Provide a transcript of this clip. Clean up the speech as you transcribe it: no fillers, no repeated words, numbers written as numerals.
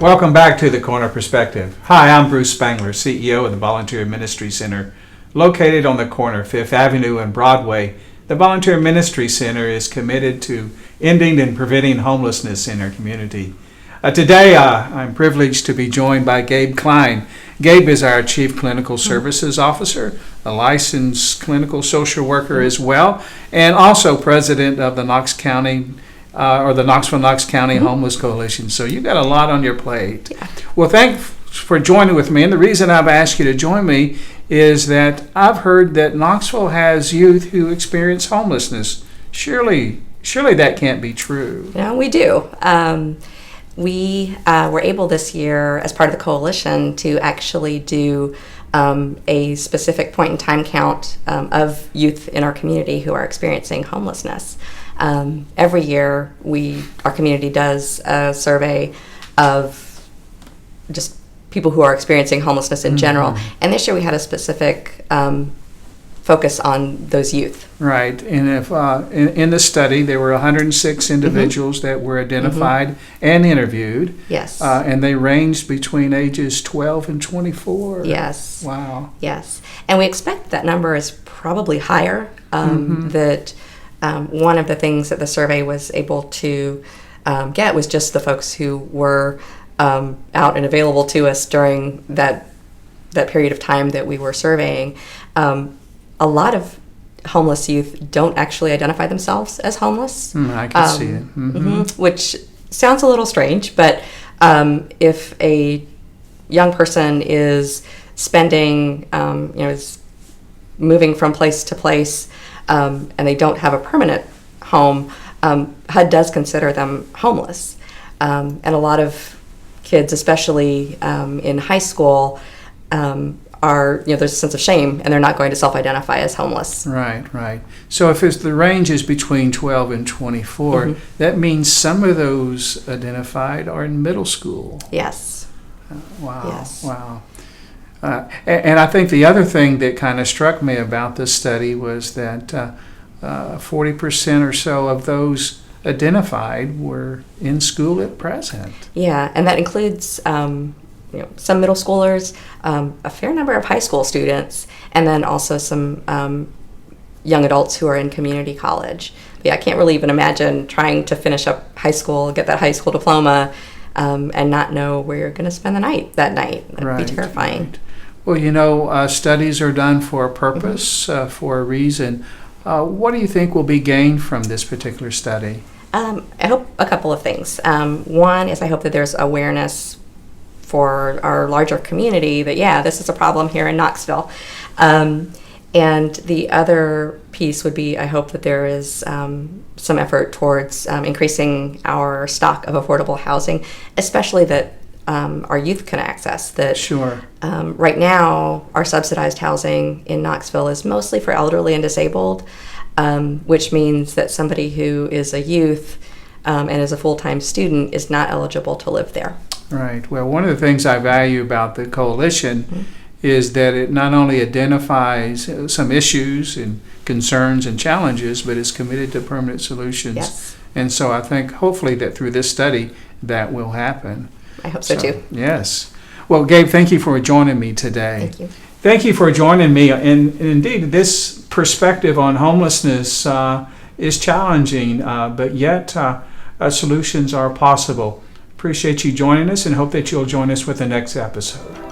Welcome back to the Corner Perspective. Hi, I'm Bruce Spangler, CEO of the Volunteer Ministry Center. Located on the corner of 5th Avenue and Broadway, the Volunteer Ministry Center is committed to ending and preventing homelessness in our community. Today, I'm privileged to be joined by Gabe Cline. Gabe is our Chief Clinical Services Officer, a licensed clinical social worker as well, and also president of the Knox County the Knox County Homeless Coalition. So you've got a lot on your plate. Yeah. Well, thanks for joining with me. And the reason I've asked you to join me is that I've heard that Knoxville has youth who experience homelessness. Surely that can't be true. No, we do. We were able this year, as part of the coalition, to actually do a specific point in time count of youth in our community who are experiencing homelessness. Every year, our community does a survey of just people who are experiencing homelessness in general. And this year we had a specific focus on those youth. Right. And if in the study, there were 106 individuals that were identified and interviewed. Yes. And they ranged between ages 12 and 24. Yes. Wow. Yes. And we expect that number is probably higher. That one of the things that the survey was able to get was just the folks who were out and available to us during that period of time that we were surveying. A lot of homeless youth don't actually identify themselves as homeless. I can see it. Which sounds a little strange, but if a young person is spending, is moving from place to place, and they don't have a permanent home, HUD does consider them homeless. And a lot of kids, especially in high school, there's a sense of shame, and they're not going to self-identify as homeless. Right. So if the range is between 12 and 24, that means some of those identified are in middle school. Yes. Wow. Yes. Wow. And I think the other thing that kind of struck me about this study was that 40% or so of those identified were in school at present. Yeah, and that includes some middle schoolers, a fair number of high school students, and then also some young adults who are in community college. But yeah, I can't really even imagine trying to finish up high school, get that high school diploma, and not know where you're going to spend the night that night. That'd be terrifying. Right. Well, studies are done for a purpose, for a reason. What do you think will be gained from this particular study? I hope a couple of things. One is I hope that there's awareness for our larger community that, this is a problem here in Knoxville. And the other piece would be I hope that there is some effort towards increasing our stock of affordable housing, especially that our youth can access. That Sure. Right now, our subsidized housing in Knoxville is mostly for elderly and disabled, which means that somebody who is a youth and is a full-time student is not eligible to live there. Right. Well, one of the things I value about the coalition is that it not only identifies some issues and concerns and challenges, but is committed to permanent solutions. Yes. And so I think hopefully that through this study that will happen. I hope so too. Yes. Well, Gabe, thank you for joining me today. Thank you. Thank you for joining me. And indeed, this perspective on homelessness is challenging, but yet solutions are possible. Appreciate you joining us and hope that you'll join us with the next episode.